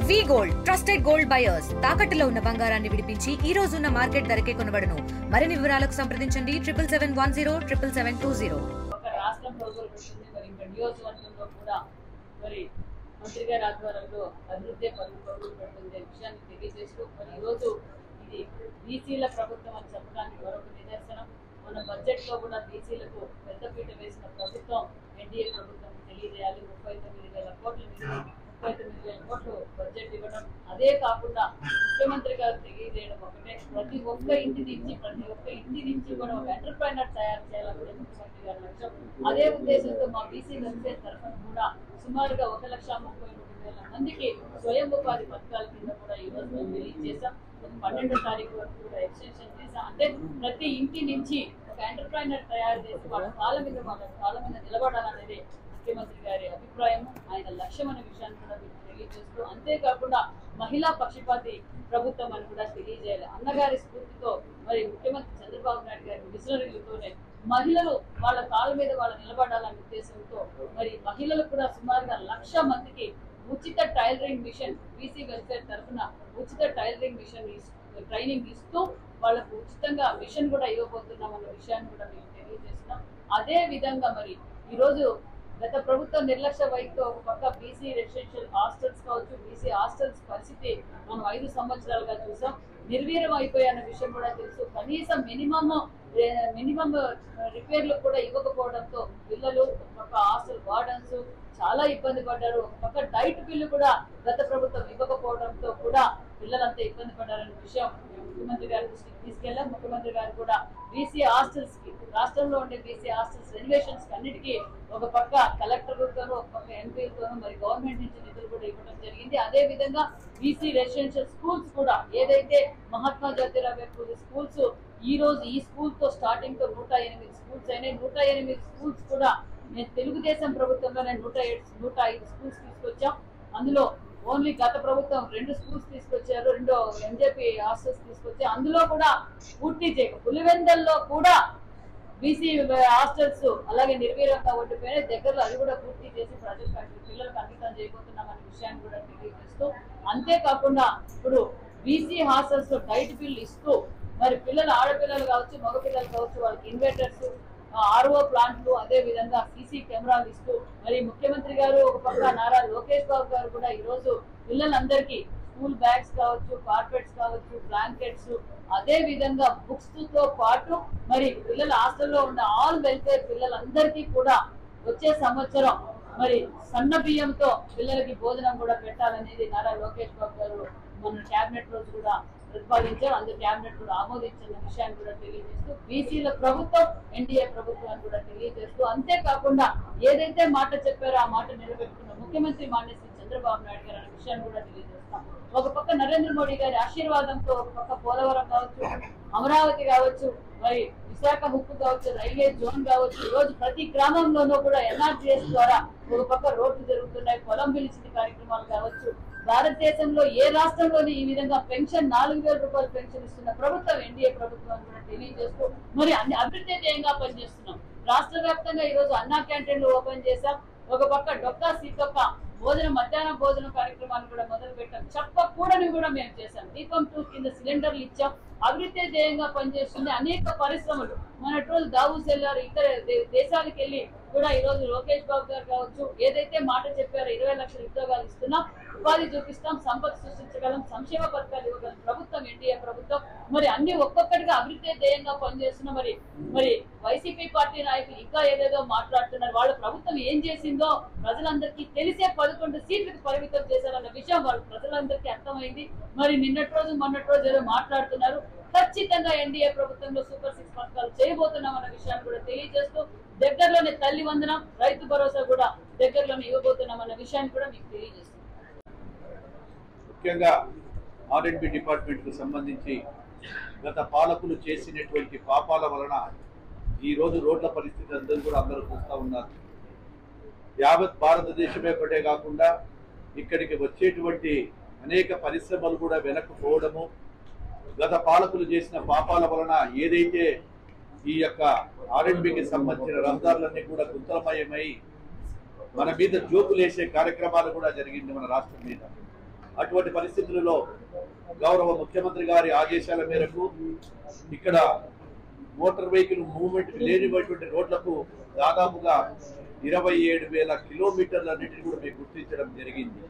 వి gold trusted gold buyers తాకట్టులో ఉన్న బంగారాన్ని విడిపించి ఈ రోజు ఉన్న మార్కెట్ ధరకే కొనబడును. మరిన్ని వివరాలకు సంప్రదించండి 77107720. ఒక రాష్ట్రం రోజులు పెట్టింది. మరి ఇంకా నియోజకవర్గంలో కూడా మరి మంత్రి గారి ఆధ్వర్యంలో అభివృద్ధి పరుగులు పెడుతుంది విషయాన్ని తెలియజేస్తూ మరి ఈరోజు ఇది బీసీల ప్రభుత్వం అని చెప్పడానికి మరొక నిదర్శనం. మన బడ్జెట్ లో కూడా బీసీలకు పెద్దపీట వేసిన ప్రభుత్వం ఎన్డీఏ ప్రభుత్వం తెలియజేయాలి. 39,000 కోట్లు బడ్జెట్ ఇవ్వడం, అదే కాకుండా ముఖ్యమంత్రి గారు తెలియజేయడం ఒకటే, ప్రతి ఒక్క ఇంటి నుంచి కూడా ఒక ఎంటర్ప్రైనర్ తయారు చేయాలని ముఖ్యమంత్రి గారి లక్ష్యం. అదే ఉద్దేశంతో మా బీసీ వెల్ఫేర్ తరఫున కూడా సుమారుగా 1,33,000 మందికి స్వయం ఉపాధి పథకాల కింద కూడా ఈ రోజు మేము రిలీజ్ చేశాం. 12వ తారీఖు వరకు కూడా ఎక్స్టెన్షన్ చేశాం. అంటే ప్రతి ఇంటి నుంచి ఒక ఎంటర్ప్రైనర్ తయారు చేసి వాళ్ళ కాళ్ళ మీద నిలబడాలనేది ముఖ్యమంత్రి గారి అభిప్రాయం, ఆయన లక్ష్యం అనే విషయాన్ని కూడా మీకు తెలియజేస్తూ, అంతేకాకుండా మహిళా పక్షపాతి ప్రభుత్వం అని కూడా తెలియజేయాలి. అన్నగారి స్ఫూర్తితో మరి ముఖ్యమంత్రి చంద్రబాబు నాయుడు గారి విజనరీలతోనే మహిళలు వాళ్ళ కాళ్ళ మీద నిలబడాలనే ఉద్దేశంతో మరి మహిళలు కూడా సుమారుగా 1,00,000 మందికి ఉచిత టైలరింగ్ మిషన్ బీసీ వెల్ఫేర్ తరఫున ఉచిత టైలరింగ్ మిషన్ ట్రైనింగ్ ఇస్తూ వాళ్ళకు ఉచితంగా మిషన్ కూడా ఇవ్వబోతున్నాం అన్న విషయాన్ని కూడా మేము తెలియజేస్తున్నాం. అదే విధంగా మరి ఈరోజు గత ప్రభుత్వం నిర్లక్ష్య వైఖరితో ఒక పక్క బీసీ రెసిడెన్షియల్ హాస్టల్స్ కావచ్చు, బీసీ హాస్టల్స్ పరిస్థితి మనం 5 సంవత్సరాలుగా చూసాం. నిర్వీర్యం అయిపోయాన్న విషయం కూడా తెలుసు. కనీసం మినిమం రిపేర్లు కూడా ఇవ్వకపోవడంతో పిల్లలు ఒక పక్క హాస్టల్ వార్డన్స్ చాలా ఇబ్బంది పడ్డారు. ఒక పక్క డైట్ బిల్లు కూడా గత ప్రభుత్వం ఇవ్వకపోవడంతో కూడా పిల్లలంతా ఇబ్బంది పడ్డారనే విషయం ముఖ్యమంత్రి గారి దృష్టికి తీసుకెళ్లాం. ముఖ్యమంత్రి గారు కూడా బీసీ హాస్టల్స్ కి, రాష్ట్రంలో ఉండే బీసీ హాస్టల్స్ రెనోవేషన్స్ అన్నిటికీ ఒక పక్క కలెక్టర్లతోనూ ఒక పక్క ఎంపీలతోనూ మరి గవర్నమెంట్ నుంచి నిధులు కూడా ఇవ్వడం జరిగింది. అదే విధంగా బీసీ రెసిడెన్షియల్ స్కూల్స్ కూడా ఏదైతే మహాత్మా జ్యోతిరావు పూలే స్కూల్స్ ఈ రోజు ఈ స్కూల్ తో స్టార్టింగ్ తో 108 స్కూల్స్ అయినాయి. 108 స్కూల్స్ కూడా నేను తెలుగుదేశం ప్రభుత్వంలోనే 105 స్కూల్స్ తీసుకొచ్చాం. అందులో ఓన్లీ గత ప్రభుత్వం 2 స్కూల్స్ తీసుకొచ్చారు, 2 ఎంజేపీ హాస్టల్స్ తీసుకొచ్చి అందులో కూడా పూర్తి చేయక పులివెందల్లో కూడా బీసీ హాస్టల్స్ అలాగే నిర్వీర్యంగా ఉండిపోయినాయి. దగ్గరలో అది కూడా పూర్తి చేసి పిల్లలకు అంకితం చేయబోతున్నాం అనే విషయాన్ని కూడా తెలియజేస్తూ, అంతేకాకుండా ఇప్పుడు బీసీ హాస్టల్స్ లో డైట్ బిల్ ఇస్తూ మరి ఆడపిల్లలు కావచ్చు, మగపిల్లలు కావచ్చు, వాళ్ళకి ఇన్వర్టర్స్, ఆర్ఓ ప్లాంట్లు, అదే విధంగా సీసీ కెమెరాలు ఇస్తూ మరి ముఖ్యమంత్రి గారు ఒక పక్క నారా లోకేష్ బాబు గారు కూడా ఈరోజు పిల్లలందరికీ స్కూల్ బ్యాగ్స్ కావచ్చు, కార్పెట్స్ కావచ్చు, బ్లాంకెట్స్, అదే విధంగా బుక్స్ తో పాటు మరి పిల్లల హాస్టల్లో ఉన్న ఆల్ వెల్ఫేర్ పిల్లలందరికీ కూడా వచ్చే సంవత్సరం మరి సన్న బియ్యంతో పిల్లలకి భోజనం కూడా పెట్టాలనేది నారా లోకేష్ బాబు గారు మన క్యాబినెట్ రోజు కూడా ప్రతిపాదించారు. అందులో క్యాబినెట్ కూడా ఆమోదించిన విషయాన్ని కూడా తెలియజేస్తూ బీసీల ప్రభుత్వం ఎన్డీఏ ప్రభుత్వాన్ని కూడా తెలియజేస్తూ, అంతేకాకుండా ఏదైతే మాట చెప్పారో ఆ మాట నిలబెట్టుకున్న ముఖ్యమంత్రి మాన్యశ్రీ చంద్రబాబు నాయుడు గారు అనే విషయాన్ని కూడా తెలియజేస్తాం. ఒక పక్క నరేంద్ర మోడీ గారి ఆశీర్వాదంతో ఒక పక్క పోలవరం కావచ్చు, అమరావతి కావచ్చు, మరి విశాఖ హుక్కు కావచ్చు, రైల్వే జోన్ కావచ్చు, ఈ రోజు ప్రతి గ్రామంలోనూ కూడా ఎన్ఆర్జీఎస్ ద్వారా ఒక పక్క రోడ్లు జరుగుతున్నాయి, పొలం పిలిచిన కార్యక్రమాలు కావచ్చు. భారతదేశంలో ఏ రాష్ట్రంలోని ఈ విధంగా పెన్షన్ 4,000 రూపాయలు పెన్షన్ ఇస్తున్న ప్రభుత్వం ఎన్డీఏ ప్రభుత్వం కూడా తెలియజేస్తూ మరి అన్ని అభివృద్ధి ధ్యేయంగా పనిచేస్తున్నాం. రాష్ట్ర వ్యాప్తంగా ఈ రోజు అన్నా క్యాంటీన్లు ఓపెన్ చేశాం. ఒక పక్క డొక్కా సీతొక్క మధ్యాహ్నం భోజనం కార్యక్రమాన్ని కూడా మొదలు పెట్టాం. చెప్పకూడని కూడా మేము చేశాం. దీపం 2 కింద సిలిండర్లు ఇచ్చాం. అభివృద్ధి ధ్యేయంగా పనిచేస్తుంది. అనేక పరిశ్రమలు మొన్నటి రోజు దావూస్ వెళ్లారు, ఇతర దేశాలకు వెళ్ళి కూడా ఈ రోజు లోకేష్ బాబు గారు కావచ్చు ఏదైతే మాట చెప్పారో 20 లక్షల ఉద్యోగాలు ఇస్తున్నాం, ఉపాధి చూపిస్తాం, సంపద సృష్టించగలం, సంక్షేమ పథకాలు ఇవ్వగలం ప్రభుత్వం ఎన్డీఏ ప్రభుత్వం. మరి అన్ని ఒక్కొక్కటిగా అభివృద్ధి ధ్యేయంగా పనిచేస్తున్న మరి వైసీపీ పార్టీ నాయకులు ఇంకా ఏదేదో మాట్లాడుతున్నారు. వాళ్ళ ప్రభుత్వం ఏం చేసిందో ప్రజలందరికీ తెలిసే 11 సీట్లకు పరిమితం చేశారన్న విషయం వాళ్ళ ప్రజలందరికీ అర్థమైంది. మరి మొన్నటి రోజు ఏదో మాట్లాడుతున్నారు. ఖచ్చితంగా ఎన్డీఏ ప్రభుత్వంలో సూపర్ 6 పథకాలు చేయబోతున్నాం అన్న విషయాన్ని కూడా తెలియజేస్తూ దగ్గరలోనే తల్లి వందనం, రైతు భరోసా కూడా దగ్గరలోనే ఇవ్వబోతున్నాం అన్న విషయాన్ని కూడా మీకు తెలియజేస్తున్నాం. ముఖ్యంగా ఆర్ఎండ్బి డిపార్ట్మెంట్ కు సంబంధించి గత పాలకులు చేసినటువంటి పాపాల వలన ఈ రోజు రోడ్ల పరిస్థితి అందరూ చూస్తూ ఉన్నారు. యావత్ భారతదేశమే ఒకటే కాకుండా ఇక్కడికి వచ్చేటువంటి అనేక పరిశ్రమలు కూడా వెనక్కిపోవడము, గత పాలకులు చేసిన పాపాల వలన ఏదైతే ఈ యొక్క ఆర్ఎండ్బికి సంబంధించిన రహదారులన్నీ కూడా గుంతలమయమై మన మీద జోకులేసే కార్యక్రమాలు కూడా జరిగింది మన రాష్ట్రం మీద. అటువంటి పరిస్థితులలో గౌరవ ముఖ్యమంత్రి గారి ఆదేశాల మేరకు ఇక్కడ మోటార్ వెహికల్ మూవ్మెంట్ లేనిటువంటి రోడ్లకు దాదాపుగా 27,000 కిలోమీటర్లన్నింటినీ కూడా మేము గుర్తించడం జరిగింది.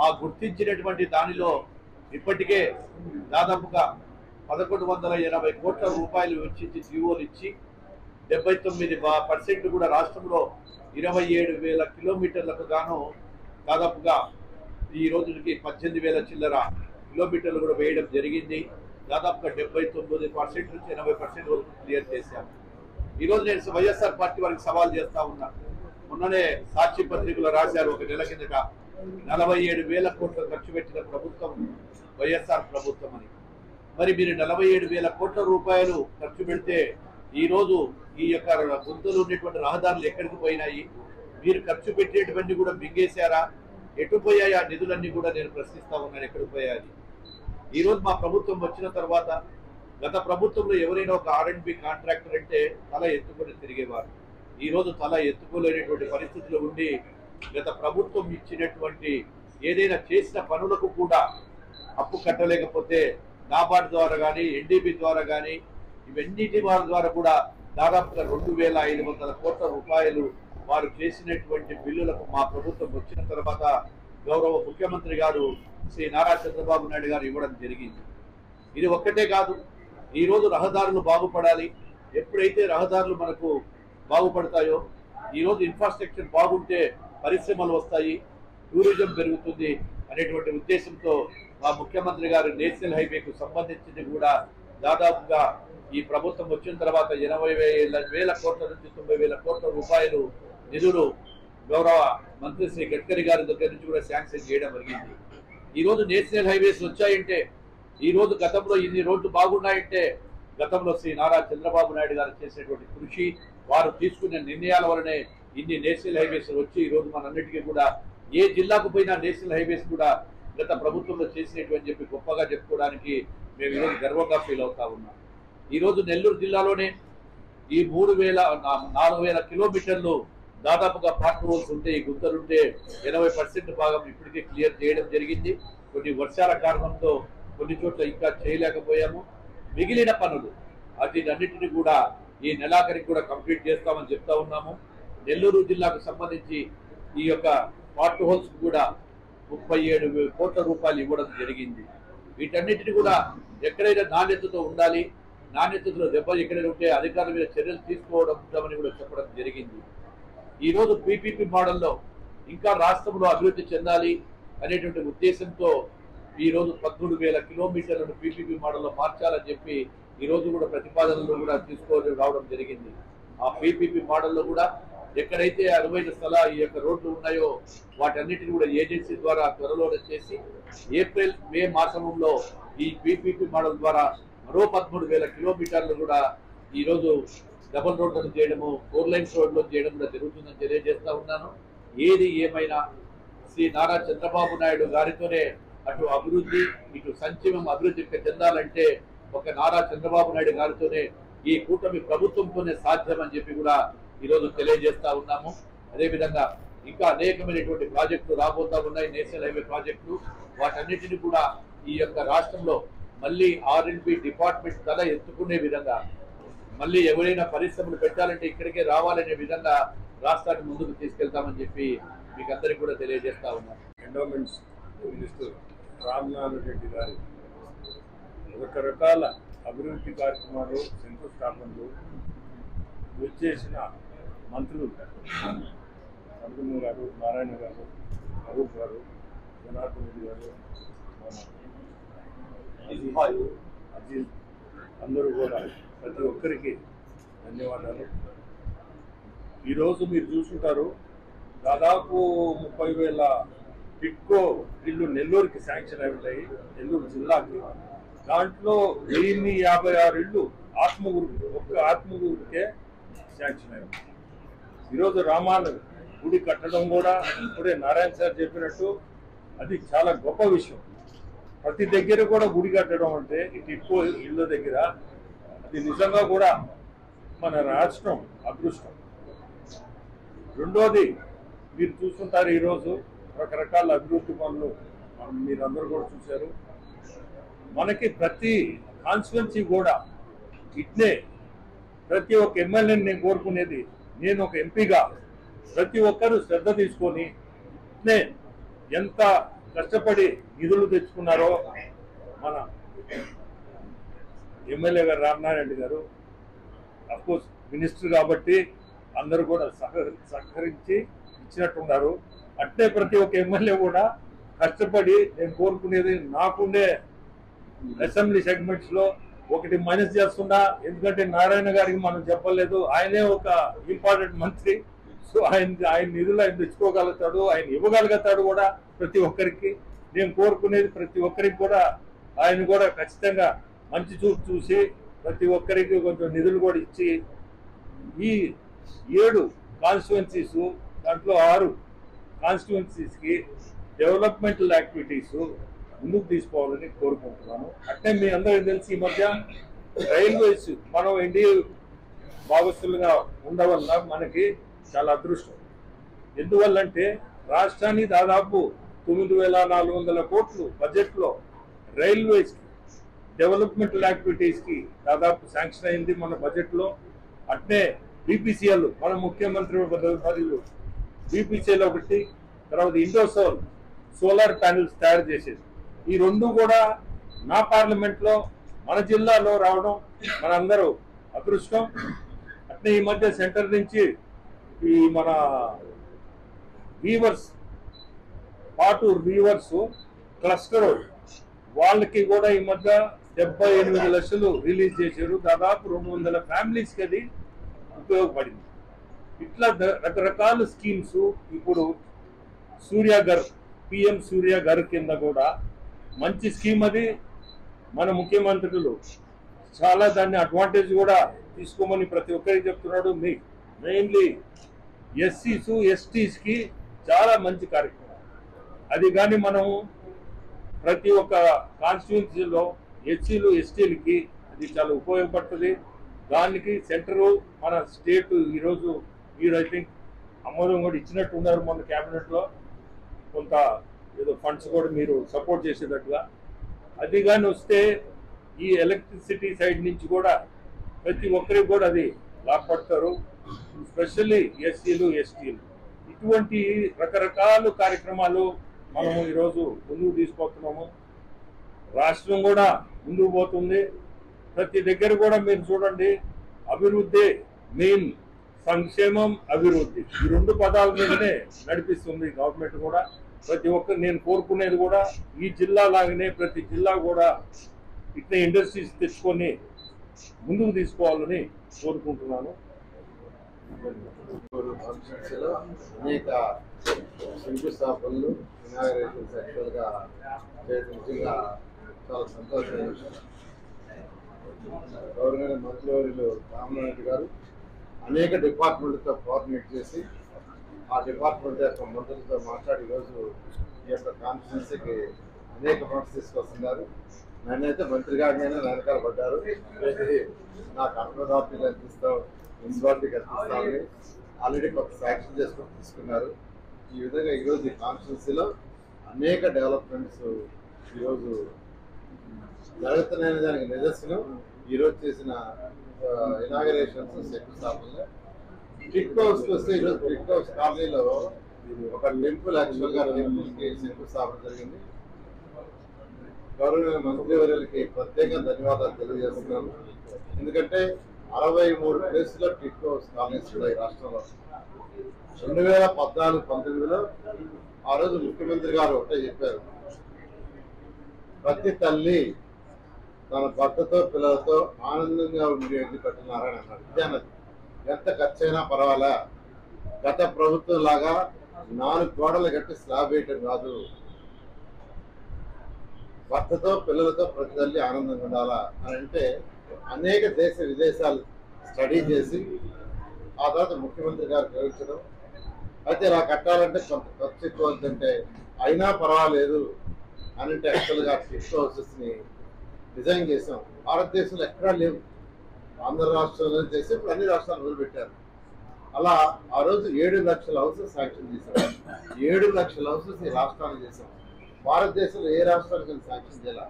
ఆ గుర్తించినటువంటి దానిలో ఇప్పటికే దాదాపుగా 1,180 కోట్ల రూపాయలు వెచ్చించి జీవోలు ఇచ్చి 79% కూడా రాష్ట్రంలో 27,000 కిలోమీటర్లకు గాను దాదాపుగా ఈ రోజుకి 18,000 చిల్లర కిలోమీటర్లు కూడా వేయడం జరిగింది. దాదాపుగా 79% నుంచి 80% వరకు క్లియర్ చేశాము. ఈరోజు నేను వైఎస్ఆర్ పార్టీ వారికి సవాల్ చేస్తా ఉన్నా. మొన్ననే సాక్షి పత్రికలో రాశారు, ఒక నెల కిందట 47,000 కోట్లు ఖర్చు పెట్టిన ప్రభుత్వం వైఎస్ఆర్ ప్రభుత్వం అని. మరి మీరు 47,000 కోట్ల రూపాయలు ఖర్చు పెడితే ఈరోజు ఈ యొక్క గుంతలు ఉన్నటువంటి రహదారులు ఎక్కడికి పోయినాయి? మీరు ఖర్చు పెట్టేటువంటి కూడా మింగేశారా? ఎటు పోయాయి ఆ నిధులన్నీ కూడా నేను ప్రశ్నిస్తా ఉన్నాను, ఎక్కడికి పోయాయి? ఈరోజు మా ప్రభుత్వం వచ్చిన తర్వాత గత ప్రభుత్వంలో ఎవరైనా ఒక R&B కాంట్రాక్టర్ అంటే తల ఎత్తుకొని తిరిగేవారు. ఈరోజు తల ఎత్తుకోలేనటువంటి పరిస్థితులు ఉండి గత ప్రభుత్వం ఇచ్చినటువంటి ఏదైనా చేసిన పనులకు కూడా అప్పు కట్టలేకపోతే నాబార్డ్ ద్వారా కానీ NDB ద్వారా కానీ ఇవన్నిటి వారి ద్వారా కూడా దాదాపుగా 2,500 కోట్ల రూపాయలు వారు చేసినటువంటి బిల్లులకు మా ప్రభుత్వం వచ్చిన తర్వాత గౌరవ ముఖ్యమంత్రి గారు శ్రీ నారా చంద్రబాబు నాయుడు గారు ఇవ్వడం జరిగింది. ఇది ఒక్కటే కాదు, ఈరోజు రహదారులు బాగుపడాలి. ఎప్పుడైతే రహదారులు మనకు బాగుపడతాయో, ఈరోజు ఇన్ఫ్రాస్ట్రక్చర్ బాగుంటే పరిశ్రమలు వస్తాయి, టూరిజం పెరుగుతుంది అనేటువంటి ఉద్దేశంతో మా ముఖ్యమంత్రి గారు నేషనల్ హైవేకు సంబంధించింది కూడా దాదాపుగా ఈ ప్రభుత్వం వచ్చిన తర్వాత 80,000 కోట్ల నుంచి 90,000 కోట్ల రూపాయలు నిధులు గౌరవ మంత్రి శ్రీ గడ్కరీ గారి దగ్గర నుంచి కూడా శాంక్షన్ చేయడం జరిగింది. ఈరోజు నేషనల్ హైవేస్ వచ్చాయంటే, ఈరోజు గతంలో ఇన్ని రోడ్లు బాగున్నాయంటే గతంలో శ్రీ నారా చంద్రబాబు నాయుడు గారు చేసేటువంటి కృషి, వారు తీసుకునే నిర్ణయాల వలనే ఇన్ని నేషనల్ హైవేస్ వచ్చి ఈరోజు మనందరికీ కూడా ఏ జిల్లాకు పోయినా నేషనల్ హైవేస్ కూడా గత ప్రభుత్వంలో చేసినటువంటి చెప్పి గొప్పగా చెప్పుకోవడానికి మేము ఈరోజు గర్వంగా ఫీల్ అవుతా ఉన్నాం. ఈరోజు నెల్లూరు జిల్లాలోనే ఈ 4,000 కిలోమీటర్లు దాదాపుగా పార్ట్ హోల్స్ ఉంటే, ఈ గుంతలుంటే 80% భాగం ఇప్పటికే క్లియర్ చేయడం జరిగింది. కొన్ని వర్షాల కారణంతో కొన్ని చోట్ల ఇంకా చేయలేకపోయాము. మిగిలిన పనులు అన్నిటిని కూడా ఈ నెలాఖరికి కూడా కంప్లీట్ చేస్తామని చెప్తా ఉన్నాము. నెల్లూరు జిల్లాకు సంబంధించి ఈ యొక్క పార్ట్ హోల్స్ కూడా 37 కోట్ల రూపాయలు ఇవ్వడం జరిగింది. వీటన్నిటిని కూడా ఎక్కడైనా నాణ్యతతో ఉండాలి, నాణ్యతలో దెబ్బలు ఎక్కడైనా ఉంటే అధికారుల మీద చర్యలు తీసుకోవడం కూడా చెప్పడం జరిగింది. ఈరోజు PPP మోడల్లో ఇంకా రాష్ట్రంలో అభివృద్ధి చెందాలి అనేటువంటి ఉద్దేశంతో ఈరోజు 13,000 కిలోమీటర్లను PPP మోడల్లో మార్చాలని చెప్పి ఈరోజు కూడా ప్రతిపాదనలు కూడా తీసుకొని రావడం జరిగింది. ఆ PPP మోడల్లో కూడా ఎక్కడైతే అనువైన స్థలాలు ఈ యొక్క రోడ్లు ఉన్నాయో వాటన్నిటిని కూడా ఏజెన్సీ ద్వారా త్వరలోనే చేసి ఏప్రిల్ మే మాసంలో ఈ PPP మోడల్ ద్వారా మరో 13,000 కిలోమీటర్లు కూడా ఈరోజు డబుల్ రోడ్లను చేయడము, 4 లైన్స్ రోడ్లు చేయడం కూడా జరుగుతుందని తెలియజేస్తా ఉన్నాను. ఏది ఏమైనా శ్రీ నారా చంద్రబాబు నాయుడు గారితోనే అటు అభివృద్ధి ఇటు సంక్షేమం అభివృద్ధి చెందాలంటే ఒక నారా చంద్రబాబు నాయుడు గారితోనే, ఈ కూటమి ప్రభుత్వంతోనే సాధ్యం అని చెప్పి కూడా ఈరోజు తెలియజేస్తా ఉన్నాము. అదేవిధంగా ఇంకా అనేకమైనటువంటి ప్రాజెక్టులు రాబోతా ఉన్నాయి, నేషనల్ హైవే ప్రాజెక్టులు. వాటన్నిటిని కూడా ఈ యొక్క రాష్ట్రంలో మళ్ళీ R&B డిపార్ట్మెంట్ తల ఎత్తుకునే విధంగా, మళ్ళీ ఎవరైనా పరిశ్రమలు పెట్టాలంటే ఇక్కడికే రావాలనే విధంగా రాష్ట్రాన్ని ముందుకు తీసుకెళ్తామని చెప్పి మీకు అందరికీ కూడా తెలియజేస్తా ఉన్నాం. ఎండోమెంట్స్ మినిస్టర్ రామ్నాథ్ రెడ్డి గారు రకరకాల అభివృద్ధి కార్యక్రమాలు, శంకుస్థాపనలు వచ్చేసిన మంత్రులు నరసింహ గారు, నారాయణ గారు, అరూప్ గారు, జనార్దన్ రెడ్డి గారు, అజిత్ అందరూ కూడా ప్రతి ఒక్కరికి ధన్యవాదాలు. ఈరోజు మీరు చూసుకుంటారు, దాదాపు 30,000 టిట్కో ఇల్లు నెల్లూరుకి శాంక్షన్ అయ్యాయి, నెల్లూరు జిల్లాకి. దాంట్లో 1,056 ఇళ్ళు ఆత్మగురుకే శాంక్షన్ అయ్యాయి. ఈరోజు రామాను గుడి కట్టడం కూడా ఇప్పుడే నారాయణ సార్ చెప్పినట్టు అది చాలా గొప్ప విషయం. ప్రతి దగ్గర కూడా గుడి కట్టడం అంటే ఈ టిట్కో ఇళ్ళ దగ్గర అది నిజంగా కూడా మన రాష్ట్రం అదృష్టం. రెండోది మీరు చూస్తుంటారు, ఈరోజు రకరకాల అభివృద్ధి పనులు మన మీరందరూ కూడా చూశారు. మనకి ప్రతి కాన్స్టిట్యున్సీ కూడా ఇట్నే ప్రతి ఒక్క ఎమ్మెల్యేని నేను కోరుకునేది, నేను ఒక ఎంపీగా ప్రతి ఒక్కరూ శ్రద్ధ తీసుకొని ఇట్నే ఎంత కష్టపడి నిధులు తెచ్చుకున్నారో మన ఎమ్మెల్యే గారు రామనారాయణ రెడ్డి గారు, అఫ్కోర్స్ మినిస్టర్ కాబట్టి అందరూ కూడా సహకరించి ఇచ్చినట్టున్నారు. అట్లే ప్రతి ఒక్క ఎమ్మెల్యే కూడా కష్టపడి నేను కోరుకునేది, నాకుండే అసెంబ్లీ సెగ్మెంట్స్ లో ఒకటి మైనస్ చేస్తున్నా, ఎందుకంటే నారాయణ గారికి మనం చెప్పలేదు, ఆయనే ఒక ఇంపార్టెంట్ మంత్రి. సో ఆయన నిధులు ఆయన తెచ్చుకోగలుగుతాడు, ఆయన ఇవ్వగలుగుతాడు కూడా ప్రతి ఒక్కరికి. నేను కోరుకునేది ప్రతి ఒక్కరికి కూడా ఆయన కూడా ఖచ్చితంగా మంచి చూపు చూసి ప్రతి ఒక్కరికి కొంచెం నిధులు కూడా ఇచ్చి ఈ 7 కాన్స్టిట్యున్సీస్ దాంట్లో 6 కాన్స్టిట్యున్సీస్కి డెవలప్మెంటల్ యాక్టివిటీస్ ముందుకు తీసుకోవాలని కోరుకుంటున్నాను. అంటే మీ అందరికీ తెలిసి ఈ మధ్య రైల్వేస్ మనం ఎన్డీఏ భాగస్తులుగా ఉండవల్ల మనకి చాలా అదృష్టం. ఎందువల్లంటే రాష్ట్రాన్ని దాదాపు 9,400 కోట్లు బడ్జెట్లో రైల్వేస్ డెవలప్మెంటల్ యాక్టివిటీస్కి దాదాపు శాంక్షన్ అయింది మన బడ్జెట్లో. అట్నే బీపీసీఎల్ మన ముఖ్యమంత్రి మరియు బీపీసీఎల్ ఒకటి, తర్వాత ఇండోసోల్ సోలార్ ప్యానెల్స్ తయారు చేసేది. ఈ 2 కూడా నా పార్లమెంట్లో మన జిల్లాలో రావడం మనందరూ అదృష్టం. అట్నే ఈ మధ్య సెంటర్ నుంచి ఈ మన వీవర్స్ పాటూరు వీవర్స్ క్లస్టర్ వాళ్ళకి కూడా ఈ మధ్య 78 లక్షలు రిలీజ్ చేశారు. దాదాపు 200 ఫ్యామిలీస్కి అది ఉపయోగపడింది. ఇట్లా రకరకాల స్కీమ్స్ ఇప్పుడు సూర్యఘర్ పిఎం సూర్యఘర్ కింద కూడా మంచి స్కీమ్ అది. మన ముఖ్యమంత్రులు చాలా దాన్ని అడ్వాంటేజ్ కూడా తీసుకోమని ప్రతి ఒక్కరికి చెప్తున్నాడు. మెయిన్లీ ఎస్సీస్ ఎస్టీస్కి చాలా మంచి కార్యక్రమం అది. కానీ మనము ప్రతి ఒక్క కాన్స్టిట్యున్సీలో ఎస్సీలు ఎస్టీలకి అది చాలా ఉపయోగపడుతుంది. దానికి సెంటరు మన స్టేట్ ఈరోజు మీరు ఐ థింక్ ఆమోదం కూడా ఇచ్చినట్టు ఉన్నారు మన క్యాబినెట్లో. కొంత ఏదో ఫండ్స్ కూడా మీరు సపోర్ట్ చేసేటట్టుగా అది కానీ వస్తే ఈ ఎలక్ట్రిసిటీ సైడ్ నుంచి కూడా ప్రతి ఒక్కరికి కూడా అది లాభపడతారు, స్పెషల్లీ ఎస్సీలు ఎస్టీలు. ఇటువంటి రకరకాల కార్యక్రమాలు మనము ఈరోజు ముందుకు తీసుకుపోతున్నాము. రాష్ట్రం కూడా ముందుకు పోతుంది. ప్రతి దగ్గర కూడా మీరు చూడండి, అభివృద్ధి మెయిన్, సంక్షేమం అభివృద్ధి, ఈ 2 పదాల మీదనే నడిపిస్తుంది గవర్నమెంట్ కూడా. ప్రతి ఒక్కరు నేను కోరుకునేది కూడా ఈ జిల్లా లాగానే ప్రతి జిల్లా కూడా ఇట్లా ఇండస్ట్రీస్ తెచ్చుకొని ముందుకు తీసుకోవాలని కోరుకుంటున్నాను. అనేక శంకుస్థాపనలు ఇనాగరేషన్స్ యాక్చువల్గా చేయడం నిజంగా చాలా సంతోషమైన విషయం. గవర్నర్ మంత్రివర్యులు రామనారాయణ గారు అనేక డిపార్ట్మెంట్లతో కోఆర్డినేట్ చేసి ఆ డిపార్ట్మెంట్ యొక్క మంత్రులతో మాట్లాడి ఈరోజు ఈ యొక్క కాన్స్టిట్యున్సీకి అనేక ఫండ్స్ తీసుకొస్తున్నారు. నేనైతే మంత్రి గారినైనా వెనకాల పడ్డారు, నాకు అర్థదార్థి కల్పిస్తాం, మున్సిపాలిటీ కల్పిస్తామని ఆల్రెడీ కొంత శాంక్షన్ చేసుకొని తీసుకున్నారు. ఈ విధంగా ఈరోజు ఈ కాన్స్టిట్యున్సీలో అనేక డెవలప్మెంట్స్ ఈరోజు జరుగుతున్నాయనే దానికి నిదర్శనం ఈరోజు చేసిన ఇనాగరేషన్స్ శంకుస్థాపనలో. ట్రిక్ హౌస్కి వస్తే ఈరోజు ట్రిక్ హౌస్ కాలనీలో ఒక టెంపుల్ యాక్చువల్గా టెంపుల్కి శంకుస్థాపన జరిగింది. గవర్నర్ మంత్రివర్యులకి ప్రత్యేక ధన్యవాదాలు తెలియజేస్తున్నాను. ఎందుకంటే 63 ప్లేసుల్లో ట్రిక్ హౌస్ కాలనీస్ ఉన్నాయి రాష్ట్రంలో. 2014-19లో ఆ రోజు ముఖ్యమంత్రి గారు ఒకటే చెప్పారు, ప్రతి తల్లి తన భర్తతో పిల్లలతో ఆనందంగా ఉండేది పెట్టినారని అన్నారు. విద్యానది ఎంత ఖర్చైనా పర్వాలే, గత ప్రభుత్వం లాగా 4 గోడలు కట్టి స్లాబ్ వేయటం కాదు, భర్తతో పిల్లలతో ప్రతి తల్లి ఆనందంగా ఉండాలా అని అంటే అనేక దేశ విదేశాలు స్టడీ చేసి ఆ తర్వాత ముఖ్యమంత్రి గారు గ్రహించడం. అయితే ఇలా కట్టాలంటే కొంత ఖర్చు ఎక్కువ అవుతుందంటే అయినా పర్వాలేదు అని అంటే యాక్చువల్గా ట్రిక్ హౌసెస్ని డిజైన్ చేసాం. భారతదేశంలో ఎక్కడా లేవు, ఆంధ్ర రాష్ట్రంలో చేసి ఇప్పుడు అన్ని రాష్ట్రాలు మొదలుపెట్టారు. అలా ఆ రోజు 7 లక్షల హౌసెస్ శాంక్షన్ చేశాం. 7 లక్షల హౌసెస్ ఈ రాష్ట్రాన్ని చేసాం. భారతదేశంలో ఏ రాష్ట్రానికి శాంక్షన్ చేయాల,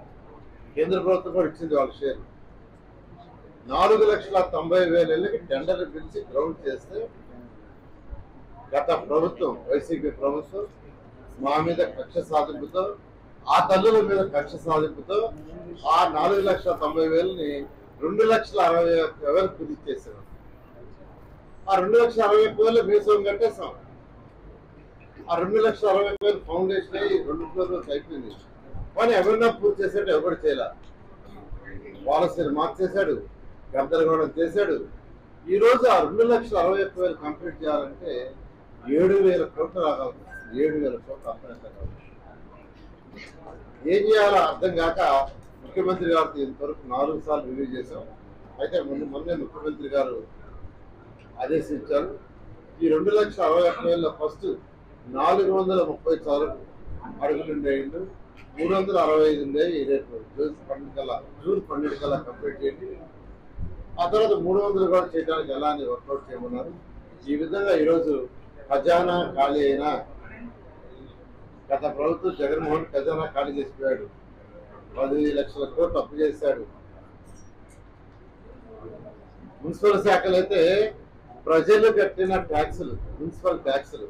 కేంద్ర ప్రభుత్వం కూడా ఇచ్చింది వాళ్ళ షేర్. 4,90,000 ఇళ్ళకి టెండర్ పిలిచి గ్రౌండ్ చేస్తే గత ప్రభుత్వం, వైసీపీ ప్రభుత్వం మా మీద కక్ష సాధింపుతో, ఆ తల్లుల మీద కక్ష సాధింపుతో ఆ 4,90,000ని 2,60,000 కుదిర్చేసాం. ఆ 2,60,000 మీసం కట్టేసాం. ఆ 2,60,000 ఫౌండేషన్ అయ్యి 2 ఫ్లోర్స్ అయిపోయింది. కానీ ఎవరినా పూర్తి చేసాడు, ఎవరు చేయాల. పాలసీలు మార్చేశాడు, గందరగోళం చేశాడు. ఈరోజు ఆ 2,60,000 కంప్లీట్ చేయాలంటే 7,000 కోట్లు రావాలి. 7,000 కోట్లు అర్థం. ఏం చేయాలో అర్థం కాక ముఖ్యమంత్రి గారితో ఇంతవరకు 4 సార్లు రివ్యూ చేశాం. అయితే మొన్నే ముఖ్యమంత్రి గారు ఆదేశించారు, ఈ 2,60,000 ఫస్ట్ 430 అడుగులు ఉండే ఇల్లు 365 ఉండేవి. రేపు జూన్ 12 కల్లా కంప్లీట్ చేయండి. ఆ తర్వాత 300 కూడా చేయడానికి ఎలా అని వర్కౌట్ చేయమన్నారు. ఈ విధంగా ఈరోజు ఖజానా ఖాళీ అయినా, గత ప్రభుత్వం జగన్మోహన్ ఖజానా ఖాళీ చేసిపోయాడు. 10 లక్షల కోట్లు అప్పు చేశాడు. మున్సిపల్ శాఖలు అయితే ప్రజలు కట్టిన ట్యాక్సులు, మున్సిపల్ ట్యాక్సులు,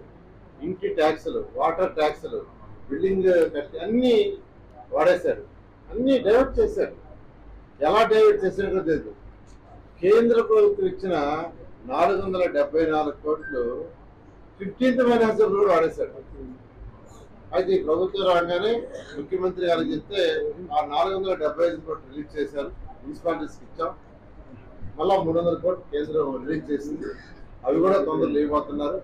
ఇంటి ట్యాక్సులు, వాటర్ ట్యాక్సులు, బిల్డింగ్ కట్టి అన్నీ వాడేశాడు. అన్నీ డైవర్ట్ చేశాడు. ఎలా డైవర్ట్ చేశాడో తెలియదు. కేంద్ర ప్రభుత్వం ఇచ్చిన 474 కోట్లు 15th ఫైనాన్స్ కూడా వాడేశాడు. అయితే ఈ ప్రభుత్వం రాగానే ముఖ్యమంత్రి గారు చెప్తే ఆ 475 కోట్లు రిలీజ్ చేశారు, మున్సిపాలిటీస్కి ఇచ్చాం. మళ్ళా 300 కోట్లు కేంద్రం రిలీజ్ చేసింది. అవి కూడా తొందరలో ఇవ్వబోతున్నారు.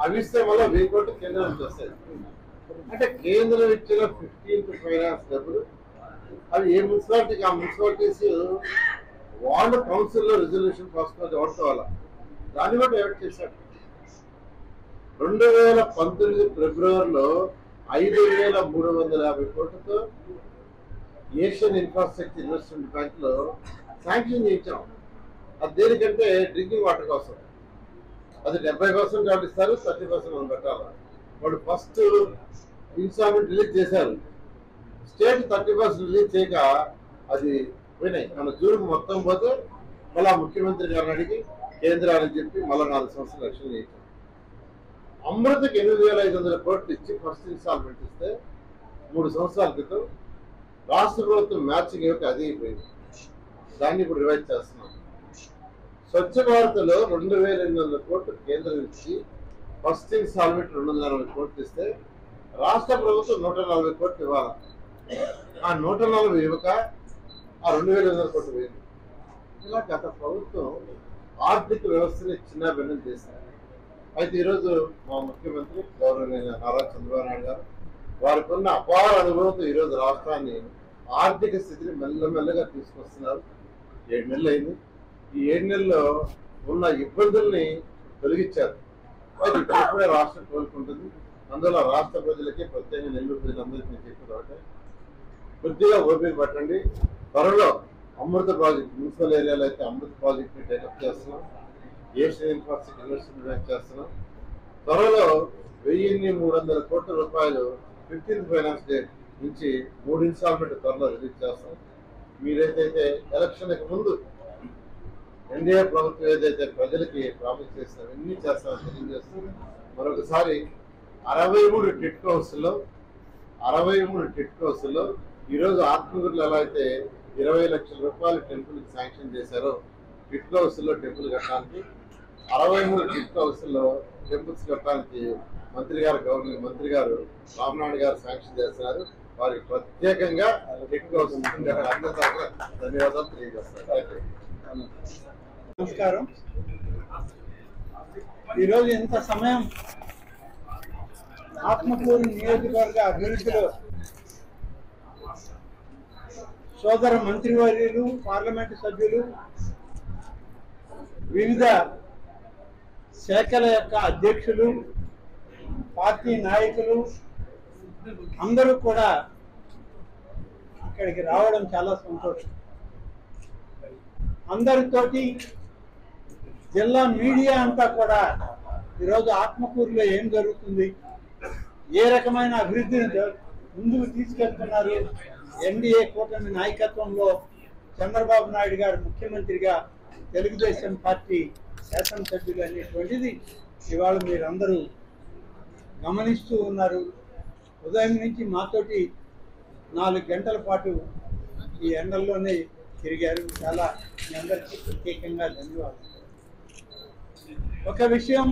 అవి ఇస్తే మళ్ళీ 1000 కోట్లు కేంద్రం నుంచి వస్తాయి. అంటే కేంద్రం ఇచ్చిన 15th ఫైనాన్స్ డబ్బులు అవి ఏ మున్సిపాలిటీకి ఆ మున్సిపాలిటీస్ వాళ్ళు కౌన్సిల్లో రిజల్యూషన్ పాస్ ఓడుకోవాల. దాన్ని కూడా డైవర్ట్ చేశాడు. 2019 ఫిబ్రవరిలో 5,350 కోట్లతో ఏషియన్ ఇన్ఫ్రాస్ట్రక్చర్ ఇన్వెస్ట్మెంట్ బ్యాంక్ లో శాంక్షన్ చేయించాం. అది దేనికంటే డ్రింకింగ్ వాటర్ కోసం. అది 70% వాళ్ళు ఇస్తారు, 30% మనం పెట్టాలి. వాళ్ళు ఫస్ట్ ఇన్స్టాల్మెంట్ రిలీజ్ చేశారు. స్టేట్ 30% రిలీజ్ చేయక అది పోయినాయి. మన జూన్ మొత్తం పోతే మళ్ళా ముఖ్యమంత్రి గారిని అడిగి కేంద్రాన్ని చెప్పి మళ్ళీ 4 సంవత్సరాలు రక్షణ చేయించాం. అమృతకి 8,500 కోట్లు ఇచ్చి ఫస్ట్ ఇన్స్టాల్మెంట్ ఇస్తే 3 సంవత్సరాల క్రితం రాష్ట్ర ప్రభుత్వం మ్యాచింగ్ ఇవ్వక అది అయిపోయింది. దాన్ని ఇప్పుడు రివైజ్ చేస్తున్నాం. స్వచ్ఛ భారత్లో 2,800 కోట్లు కేంద్రం ఇచ్చి ఫస్ట్ ఇన్స్టాల్మెంట్ 240 కోట్లు ఇస్తే రాష్ట్ర ప్రభుత్వం 140 కోట్లు ఇవ్వాలి. ఆ 140 ఇవ్వక ఆ 2,800 కోట్లు వేయండి. ఇలా గత ప్రభుత్వం ఆర్థిక వ్యవస్థని చిన్న భిన్నం చేశారు. అయితే ఈరోజు మా ముఖ్యమంత్రి గౌరవనీయ నారా చంద్రబాబు నాయుడు గారు వారికి ఉన్న అపార అనుభవంతో ఈరోజు రాష్ట్రాన్ని ఆర్థిక స్థితిని మెల్లమెల్లగా తీసుకొస్తున్నారు. 7 నెలలు అయింది. ఈ 7 నెలల్లో ఉన్న ఇబ్బందుల్ని తొలగించారు. అయితే ఇప్పుడే రాష్ట్రం కోలుకుంటుంది. అందువల్ల రాష్ట్ర ప్రజలకి, ప్రత్యేకంగా నెల్లూరు ప్రజలందరికీ చెప్పేది కొద్దిగా ఓపిక పట్టండి. త్వరలో అమృత ప్రాజెక్ట్, మున్సిపల్ ఏరియాలో అయితే అమృత ప్రాజెక్ట్ని టేకప్ చేస్తున్నాం. ఏషియన్ ఇన్ఫ్రాస్ట్రక్చర్ ఇన్వెస్ట్మెంట్ బ్యాంక్ చేస్తున్నాం. త్వరలో 1,300 కోట్ల రూపాయలు 15th ఫైనాన్స్ డే నుంచి 3 ఇన్స్టాల్మెంట్ త్వరలో రిలీజ్ చేస్తాం. మీరైతే ఎలక్షన్కి ముందు ఎన్డీఏ ప్రభుత్వం ఏదైతే ప్రజలకి ప్రామిస్ చేస్తారో అన్నీ చేస్తామని తెలియజేస్తూ మరొకసారి 63 టిట్ హౌస్లో ఈరోజు ఆత్మగురులు ఎలా అయితే 20 లక్షల రూపాయలు టెంపుల్కి శాంక్షన్ చేశారో టిట్ హౌస్లో టెంపుల్ కట్టడానికి 63 టిట్ హౌస్లో టెంపుల్స్ కట్టడానికి గవర్నమెంట్ మంత్రి గారు రామనాయుడు గారు శాంక్షన్ చేస్తున్నారు. వారికి ప్రత్యేకంగా టిట్ హౌస్ ధన్యవాదాలు తెలియజేస్తారు. నమస్కారం. ఈరోజు ఇంత సమయం ఆత్మకూరు నియోజకవర్గ అభివృద్ధిలో సోదర మంత్రివర్యులు, పార్లమెంటు సభ్యులు, వివిధ శాఖల యొక్క అధ్యక్షులు, పార్టీ నాయకులు అందరూ కూడా ఇక్కడికి రావడం చాలా సంతోషం. అందరితోటి జిల్లా మీడియా అంతా కూడా ఈరోజు ఆత్మకూరులో ఏం జరుగుతుంది, ఏ రకమైన అభివృద్ధిని ముందుకు తీసుకెళ్తున్నారు. ఎన్డీఏ కూటమి నాయకత్వంలో చంద్రబాబు నాయుడు గారు ముఖ్యమంత్రిగా, తెలుగుదేశం పార్టీ శాసనసభ్యులు అనేటువంటిది ఇవాళ మీరందరూ గమనిస్తూ ఉన్నారు. ఉదయం నుంచి మాతోటి 4 గంటల పాటు ఈ ఎండల్లోనే తిరిగారు. చాలా మీ అందరికీ ప్రత్యేకంగా ధన్యవాదాలు. ఒక విషయం,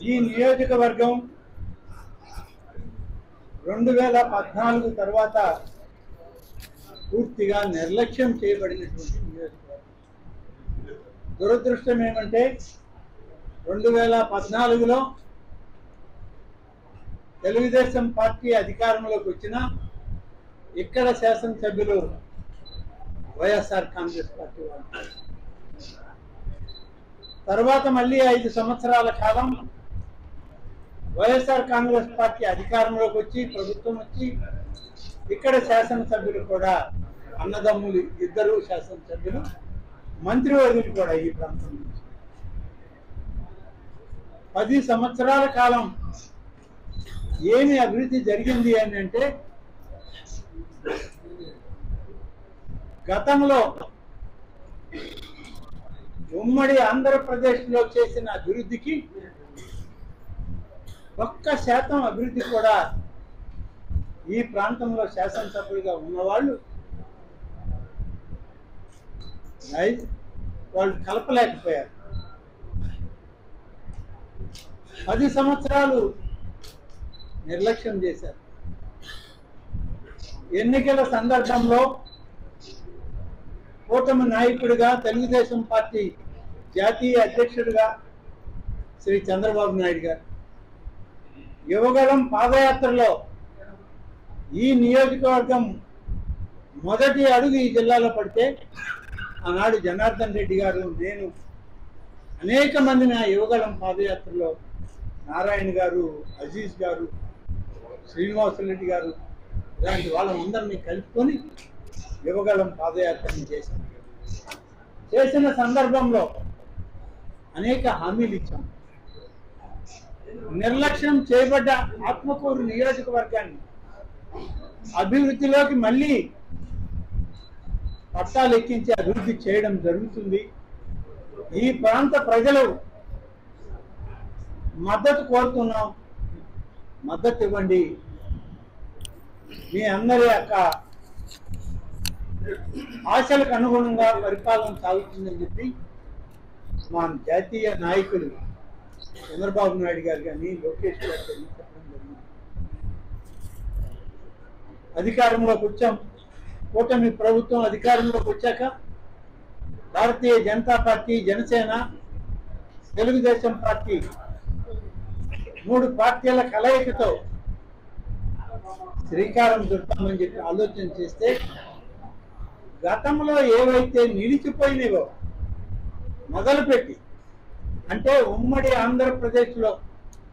ఈ నియోజకవర్గం 2014 తర్వాత పూర్తిగా నిర్లక్ష్యం చేయబడినటువంటి నియోజకవర్గం. దురదృష్టం ఏమంటే 2014లో తెలుగుదేశం పార్టీ అధికారంలోకి వచ్చిన ఇక్కడ శాసనసభ్యులు వైఎస్ఆర్ కాంగ్రెస్ పార్టీ వాళ్ళు. తర్వాత మళ్ళీ 5 సంవత్సరాల కాలం వైఎస్ఆర్ కాంగ్రెస్ పార్టీ అధికారంలోకి వచ్చి, ప్రభుత్వం వచ్చి, ఇక్కడ శాసనసభ్యులు కూడా అన్నదమ్ములు, ఇద్దరు శాసనసభ్యులు, మంత్రివర్యులు కూడా ఈ ప్రాంతం నుంచి 10 సంవత్సరాల కాలం ఏమి అభివృద్ధి జరిగింది అని అంటే, గతంలో ఉమ్మడి ఆంధ్రప్రదేశ్లో చేసిన అభివృద్ధికి 1% అభివృద్ధి కూడా ఈ ప్రాంతంలో శాసనసభ్యులుగా ఉన్నవాళ్ళు వాళ్ళు కలపలేకపోయారు. 10 సంవత్సరాలు నిర్లక్ష్యం చేశారు. ఎన్నికల సందర్భంలో కూటమి నాయకుడిగా, తెలుగుదేశం పార్టీ జాతీయ అధ్యక్షుడిగా శ్రీ చంద్రబాబు నాయుడు గారు యువగళం పాదయాత్రలో ఈ నియోజకవర్గం మొదటి అడుగు ఈ జిల్లాలో పడితే, ఆనాడు జనార్దన్ రెడ్డి గారు, నేను అనేక మందిని ఆ యువగళం పాదయాత్రలో, నారాయణ గారు, అజీజ్ గారు, శ్రీనివాసరెడ్డి గారు, ఇలాంటి వాళ్ళందరినీ కలుపుకొని యువగళం పాదయాత్రని చేసిన సందర్భంలో అనేక హామీలు ఇచ్చాం. నిర్లక్ష్యం చేయబడ్డ ఆత్మకూరు నియోజకవర్గాన్ని అభివృద్ధిలోకి మళ్ళీ పట్టాలు ఎక్కించి అభివృద్ధి చేయడం జరుగుతుంది. ఈ ప్రాంత ప్రజలు మద్దతు కోరుతున్నాం, మద్దతు ఇవ్వండి. మీ అందరి యొక్క ఆశలకు అనుగుణంగా పరిపాలన సాగుతుందని చెప్పి మా జాతీయ నాయకులు చంద్రబాబు నాయుడు గారు కానీ, లోకేష్ గారు కానీ చెప్పడం జరిగింది. అధికారంలోకి వచ్చాం, కూటమి ప్రభుత్వం అధికారంలోకి వచ్చాక భారతీయ జనతా పార్టీ, జనసేన, తెలుగుదేశం పార్టీ 3 పార్టీల కలయికతో శ్రీకారం చుట్టామని చెప్పి ఆలోచన చేస్తే, గతంలో ఏవైతే నిలిచిపోయినవో మొదలుపెట్టి, అంటే ఉమ్మడి ఆంధ్రప్రదేశ్లో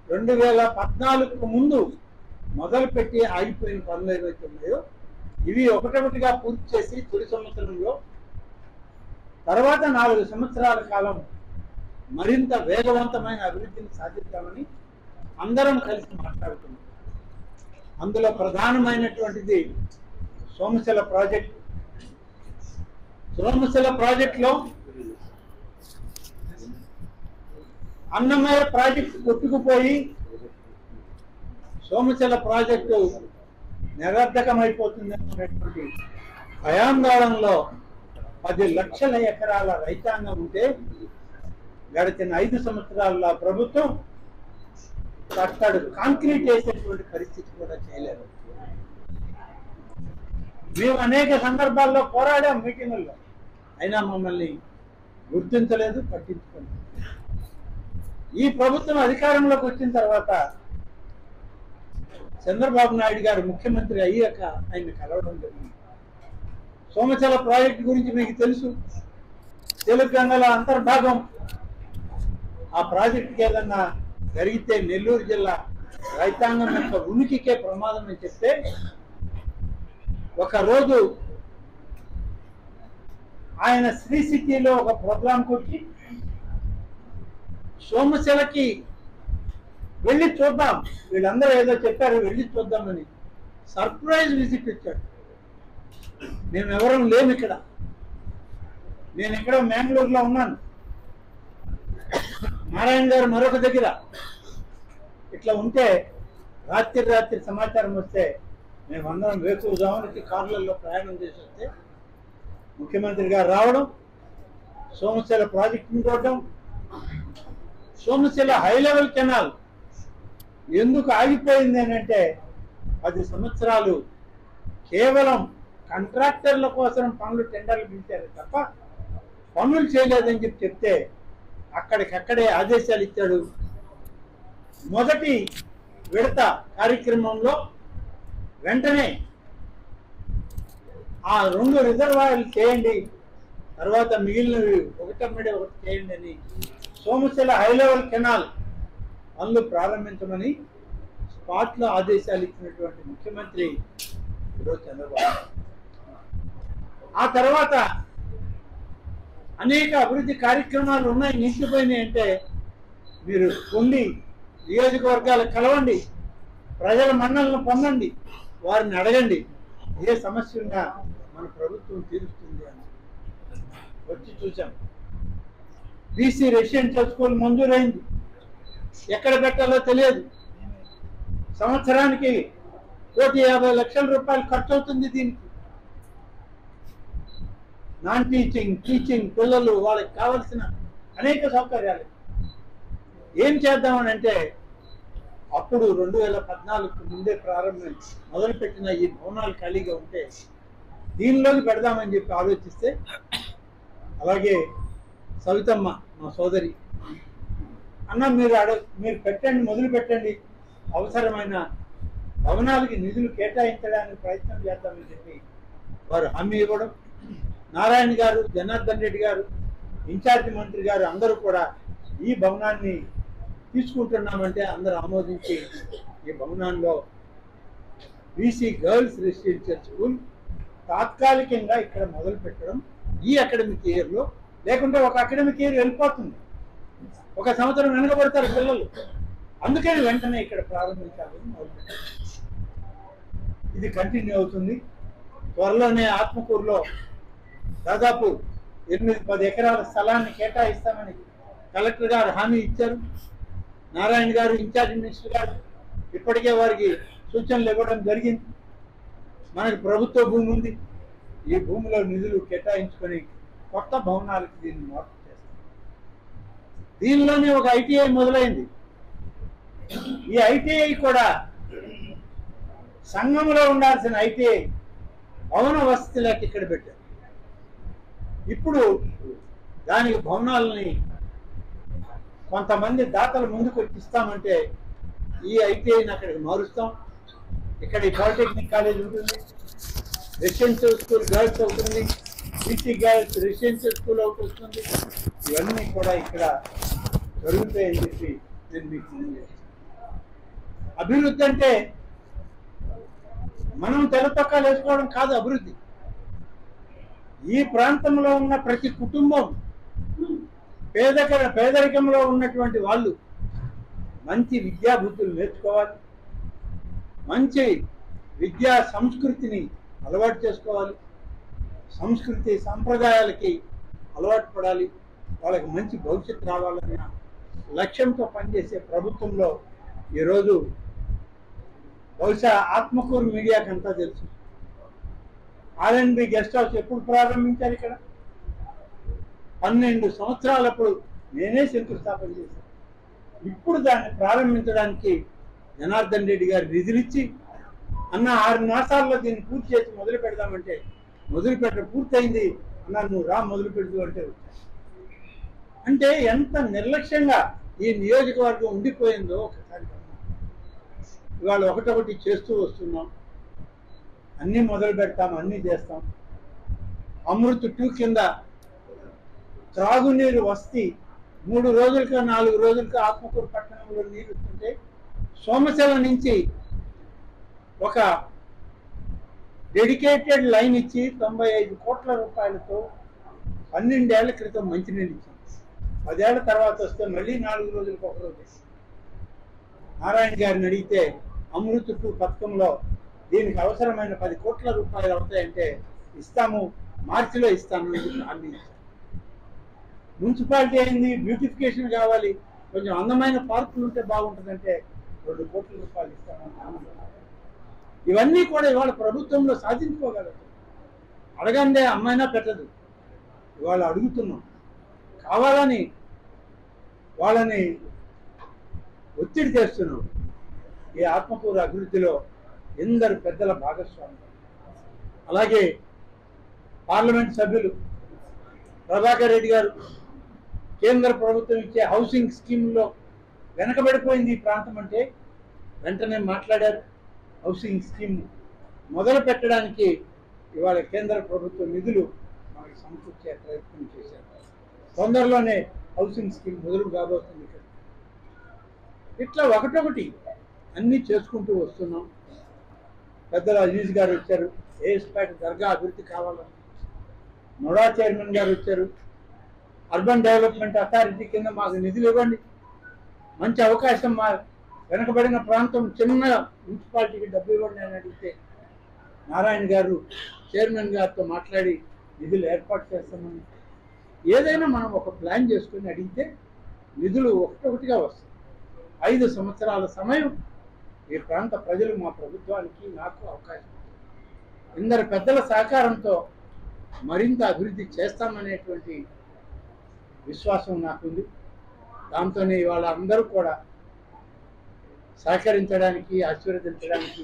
2014కు ముందు మొదలుపెట్టి ఆగిపోయిన పనులు ఏవైతే ఉన్నాయో ఇవి ఒకటొకటిగా పూర్తి చేసి తొలి సంవత్సరంలో, తర్వాత 4 సంవత్సరాల కాలం మరింత వేగవంతమైన అభివృద్ధిని సాధిద్దామని అందరం కలిసి మాట్లాడుతున్నాం. అందులో ప్రధానమైనటువంటిది సోమశిల ప్రాజెక్ట్. సోమశిల ప్రాజెక్టులో అన్నమయ్య ప్రాజెక్టు కొట్టుకుపోయి సోమశిల ప్రాజెక్టు నిరర్ధకమైపోతుంది అనేటువంటి భయాందోళనలో 10 లక్షల ఎకరాల రైతాంగం ఉంటే, గడిచిన 5 సంవత్సరాల ప్రభుత్వం కట్టడు కాంక్రీట్ వేసేటువంటి పరిస్థితి కూడా చేయలేదు. మేము అనేక సందర్భాల్లో పోరాడాం మీటింగుల్లో, అయినా మమ్మల్ని గుర్తించలేదు, పట్టించుకోలేదు. ఈ ప్రభుత్వం అధికారంలోకి వచ్చిన తర్వాత చంద్రబాబు నాయుడు గారు ముఖ్యమంత్రి అయ్యాక ఆయన కలవడం జరిగింది. సోమశిల ప్రాజెక్టు గురించి మీకు తెలుసు. తెలుగు గంగల అంతర్భాగం, ఆ ప్రాజెక్టుకి ఏదన్నా జరిగితే నెల్లూరు జిల్లా రైతాంగం యొక్క ఉనికికే ప్రమాదం అని చెప్తే, ఒకరోజు ఆయన శ్రీ సిటీలో ఒక ప్రోగ్రాం కొట్టి సోమశిలకి వెళ్ళి చూద్దాం, వీళ్ళందరూ ఏదో చెప్పారు వెళ్ళి చూద్దామని సర్ప్రైజ్ విజిట్ ఇచ్చాడు. మేమెవరం లేము ఇక్కడ, నేను ఇక్కడ మ్యాంగ్లూరులో ఉన్నాను, నారాయణ గారు మరొక దగ్గర. ఇట్లా ఉంటే రాత్రి సమాచారం వస్తే మేమందరం వేకువజామునకి కార్లలో ప్రయాణం చేసి వస్తే ముఖ్యమంత్రి గారు రావడం, సోమశిల ప్రాజెక్టును చూడడం. సోమశిల హై లెవెల్ కెనాల్ ఎందుకు ఆగిపోయింది అని అంటే 10 సంవత్సరాలు కేవలం కాంట్రాక్టర్ల కోసం పనులు టెండర్లు పిలిచారు తప్ప పనులు చేయలేదని చెప్తే అక్కడికక్కడే ఆదేశాలు ఇచ్చాడు. మొదటి విడత కార్యక్రమంలో వెంటనే ఆ 2 రిజర్వాయర్లు చేయండి, తర్వాత మిగిలినవి ఒకటి చేయండి అని సోమశిల హై లెవెల్ కెనాల్ పనులు ప్రారంభించమని స్పాట్లో ఆదేశాలు ఇచ్చినటువంటి ముఖ్యమంత్రి ఈరోజు చంద్రబాబు. ఆ తర్వాత అనేక అభివృద్ధి కార్యక్రమాలు ఉన్నాయి, నిలిచిపోయినాయి అంటే మీరు పొంది నియోజకవర్గాలు కలవండి, ప్రజల మన్నలను పొందండి, వారిని అడగండి ఏ సమస్య ఉన్నా మన ప్రభుత్వం తీరుస్తుంది అని. వచ్చి చూసాం. బీసీ రెసిడెన్షియల్ స్కూల్ మంజూరైంది, ఎక్కడ పెట్టాలో తెలియదు. సంవత్సరానికి 1,50,00,000 రూపాయలు ఖర్చు అవుతుంది దీనికి. నాన్ టీచింగ్, టీచింగ్, పిల్లలు వాళ్ళకి కావలసిన అనేక సౌకర్యాలు. ఏం చేద్దామని అంటే అప్పుడు 2014 ముందే మొదలుపెట్టిన ఈ భవనాలు ఖాళీగా ఉంటే దీనిలోకి పెడదామని చెప్పి ఆలోచిస్తే, అలాగే సవితమ్మ మా సోదరి అన్న మీరు పెట్టండి, మొదలు పెట్టండి, అవసరమైన భవనాలకి నిధులు కేటాయించడానికి ప్రయత్నం చేద్దామని చెప్పి వారు హామీ ఇవ్వడం. నారాయణ గారు, జనార్దన్ రెడ్డి గారు, ఇన్ఛార్జి మంత్రి గారు అందరూ కూడా ఈ భవనాన్ని తీసుకుంటున్నామంటే అందరూ ఆమోదించి ఈ భవనాల్లో బీసీ గర్ల్స్ రెసిడెన్షియల్ స్కూల్ తాత్కాలికంగా ఇక్కడ మొదలు పెట్టడం ఈ అకాడమిక్ ఇయర్లో. లేకుంటే ఒక అకాడమిక్ ఇయర్ వెళ్ళిపోతుంది, 1 సంవత్సరం వెనకబడతారు పిల్లలు. అందుకని వెంటనే ఇక్కడ ప్రారంభించాలని మొదలుపెట్టారు. ఇది కంటిన్యూ అవుతుంది. త్వరలోనే ఆత్మకూరులో దాదాపు 8-10 ఎకరాల స్థలాన్ని కేటాయిస్తామని కలెక్టర్ గారు హామీ ఇచ్చారు. నారాయణ గారు, ఇన్ఛార్జ్ మినిస్టర్ గారు ఇప్పటికే వారికి సూచనలు ఇవ్వడం జరిగింది. మనకి ప్రభుత్వ భూమి ఉంది, ఈ భూమిలో నిధులు కేటాయించుకొని కొత్త భవనాలకు దీన్ని మార్పు చేస్తాం. దీనిలోనే ఒక ఐటీఐ మొదలైంది. ఈ ఐటీఐ కూడా సంఘంలో ఉండాల్సిన ఐటీఐ భవన వసతిలోకి ఇక్కడ పెట్టారు. ఇప్పుడు దానికి భవనాలని కొంతమంది దాతలు ముందుకు ఇస్తామంటే ఈ ఐటీఐని అక్కడికి మారుస్తాం. ఇక్కడ ఈ పాలిటెక్నిక్ కాలేజ్ ఉంటుంది, రెసిడెన్షియల్ స్కూల్ గర్ల్స్ అవుతుంది, బీసీ గర్ల్స్ రెసిడెన్షియల్ స్కూల్ ఒకటి వస్తుంది. ఇవన్నీ కూడా ఇక్కడ జరుగుతాయని చెప్పి నేను మీకు తెలియజేస్తాను. అభివృద్ధి అంటే మనం తెల్లతొక్కాలు వేసుకోవడం కాదు అభివృద్ధి. ఈ ప్రాంతంలో ఉన్న ప్రతి కుటుంబం, పేదరికంలో ఉన్నటువంటి వాళ్ళు మంచి విద్యాబుద్ధులు నేర్చుకోవాలి, మంచి విద్యా సంస్కృతిని అలవాటు చేసుకోవాలి, సంస్కృతి సంప్రదాయాలకి అలవాటు పడాలి, వాళ్ళకి మంచి భవిష్యత్తు రావాలన్న లక్ష్యంతో పనిచేసే ప్రభుత్వంలో ఈరోజు బహుశా ఆత్మకూరు మీడియాకి అంతా తెలుసు. ఆర్ఎన్బి గెస్ట్ హౌస్ ఎప్పుడు ప్రారంభించారు ఇక్కడ? 12 సంవత్సరాలప్పుడు నేనే శంకుస్థాపన చేశాను. ఇప్పుడు దాన్ని ప్రారంభించడానికి జనార్దన్ రెడ్డి గారు నిధులిచ్చి అన్న 6 మాసాల్లో దీన్ని పూర్తి చేసి మొదలు పెడదామంటే పూర్తయింది అన్న, నువ్వు రా మొదలు పెడుతూ అంటే వచ్చాను. అంటే ఎంత నిర్లక్ష్యంగా ఈ నియోజకవర్గం ఉండిపోయిందో ఒకసారి. ఇవాళ ఒకటొకటి చేస్తూ వస్తున్నాం, అన్నీ మొదలు పెడతాం, అన్నీ చేస్తాం. అమృత్ 2 కింద త్రాగునీరు వస్తీ 3 రోజులకి 4 రోజులకి ఆత్మకూరు పట్టణంలో నీరు వస్తుంటే సోమశిల నుంచి ఒక డెడికేటెడ్ లైన్ ఇచ్చి 95 కోట్ల రూపాయలతో 12 ఏళ్ల క్రితం మంచినీళ్ళు ఇచ్చాం. 10 ఏళ్ల తర్వాత వస్తే మళ్ళీ 4 రోజులకు ఒక రోజు, నారాయణ గారిని అడిగితే అమృత్ 2 పథకంలో దీనికి అవసరమైన 10 కోట్ల రూపాయలు అవుతాయంటే ఇస్తాము, మార్చిలో ఇస్తాను అని హామీ ఇచ్చారు. మున్సిపాలిటీ అయింది, బ్యూటిఫికేషన్ కావాలి, కొంచెం అందమైన పార్కులు ఉంటే బాగుంటుందంటే 2 కోట్ల రూపాయలు ఇస్తామని హామీ. ఇవన్నీ కూడా ఇవాళ ప్రభుత్వంలో సాధించుకోగలరు. అడగందే అమ్మాయినా పెట్టదు. ఇవాళ అడుగుతున్నాం, కావాలని వాళ్ళని ఒత్తిడి చేస్తున్నాం. ఈ ఆత్మకూరు అభివృద్ధిలో ఎందరు పెద్దల భాగస్వామ్యం. అలాగే పార్లమెంట్ సభ్యులు ప్రభాకర్ రెడ్డి గారు కేంద్ర ప్రభుత్వం ఇచ్చే హౌసింగ్ స్కీమ్లో వెనకబడిపోయింది ఈ ప్రాంతం అంటే వెంటనే మాట్లాడారు. హౌసింగ్ స్కీమ్ మొదలు పెట్టడానికి ఇవాళ కేంద్ర ప్రభుత్వ నిధులు మనకు సమకూర్చే ప్రయత్నం చేశారు. తొందరలోనే హౌసింగ్ స్కీమ్ మొదలు కాబోతుంది. ఇట్లా ఒకటొకటి అన్నీ చేసుకుంటూ వస్తున్నాం. పెద్దల అజీజ్ గారు వచ్చారు, ఏఎస్పేట దర్గా అభివృద్ధి కావాలని. నోడా చైర్మన్ గారు వచ్చారు, అర్బన్ డెవలప్మెంట్ అథారిటీ కింద మాకు నిధులు ఇవ్వండి, మంచి అవకాశం, మా వెనకబడిన ప్రాంతం చిన్న మున్సిపాలిటీకి డబ్బు ఇవ్వండి అని అడిగితే నారాయణ గారు చైర్మన్ గారితో మాట్లాడి నిధులు ఏర్పాటు చేస్తామని. ఏదైనా మనం ఒక ప్లాన్ చేసుకుని అడిగితే నిధులు ఒకటొకటిగా వస్తాయి. 5 సంవత్సరాల సమయం ఈ ప్రాంత ప్రజలు మా ప్రభుత్వానికి నాకు అవకాశం. ఇందరు పెద్దల సహకారంతో మరింత అభివృద్ధి చేస్తామనేటువంటి విశ్వాసం నాకుంది. దాంతోనే ఇవాళ అందరూ కూడా సహకరించడానికి, ఆశీర్వదించడానికి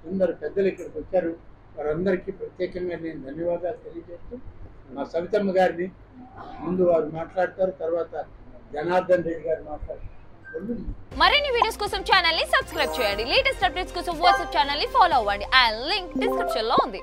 అందరు పెద్దలు ఇక్కడికి వచ్చారు. వారందరికీ ప్రత్యేకంగా నేను ధన్యవాదాలు తెలియజేస్తూ, మా సవితమ్మ గారిని ముందు వారు మాట్లాడతారు, తర్వాత జనార్దన్ రెడ్డి గారు మాట్లాడతారు. మరిన్ని వీడియోస్ కోసం ఛానల్ ని సబ్స్క్రైబ్ చేయండి. లేటెస్ట్ అప్డేట్స్ కోసం వాట్సాప్ ఛానల్ ని ఫాలో అవ్వండి. ఆ లింక్ డిస్క్రిప్షన్ లో ఉంది.